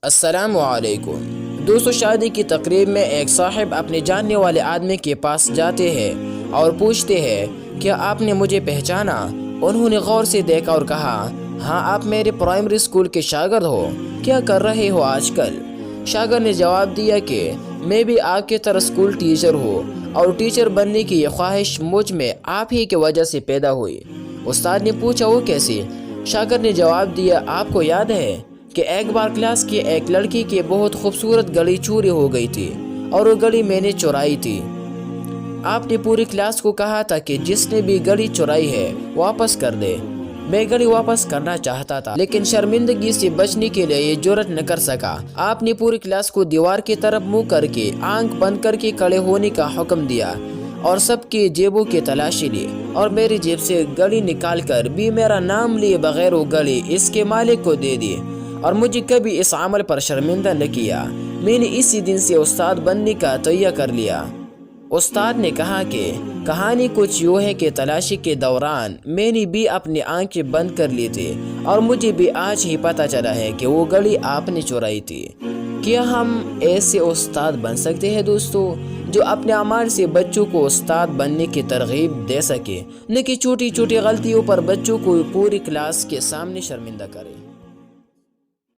السلام علیکم دوستو، شادی کی تقریب میں ایک صاحب اپنے جاننے والے آدمی کے پاس جاتے ہیں اور پوچھتے ہیں کیا آپ نے مجھے پہچانا؟ انہوں نے غور سے دیکھا اور کہا ہاں، آپ میرے پرائمری اسکول کے شاگرد ہو، کیا کر رہے ہو آج کل؟ شاگرد نے جواب دیا کہ میں بھی آپ کی طرح اسکول ٹیچر ہوں اور ٹیچر بننے کی یہ خواہش مجھ میں آپ ہی کی وجہ سے پیدا ہوئی۔ استاد نے پوچھا وہ کیسے؟ شاگرد نے جواب دیا آپ کو یاد ہے کہ ایک بار کلاس کی ایک لڑکی کی بہت خوبصورت گھڑی چوری ہو گئی تھی اور وہ گھڑی میں نے چرائی تھی۔ آپ نے پوری کلاس کو کہا تھا کہ جس نے بھی گھڑی چرائی ہے واپس کر دے۔ میں گھڑی واپس کرنا چاہتا تھا لیکن شرمندگی سے بچنے کے لیے یہ جرأت نہ کر سکا۔ آپ نے پوری کلاس کو دیوار کی طرف منہ کر کے آنکھ بند کر کے کھڑے ہونے کا حکم دیا اور سب کی جیبوں کی تلاشی لی اور میری جیب سے گھڑی نکال کر بھی میرا نام لیے بغیر وہ گھڑی اس کے مالک کو دے دی اور مجھے کبھی اس عمل پر شرمندہ نہ کیا۔ میں نے اسی دن سے استاد بننے کا تیہ کر لیا۔ استاد نے کہا کہ کہانی کچھ یوں ہے کہ تلاشی کے دوران میں نے بھی اپنی آنکھیں بند کر لی تھی اور مجھے بھی آج ہی پتہ چلا ہے کہ وہ گھڑی آپ نے چرائی تھی۔ کیا ہم ایسے استاد بن سکتے ہیں دوستو جو اپنے اعمال سے بچوں کو استاد بننے کی ترغیب دے سکے، نہ کہ چھوٹی چھوٹی غلطیوں پر بچوں کو پوری کلاس کے سامنے شرمندہ کرے؟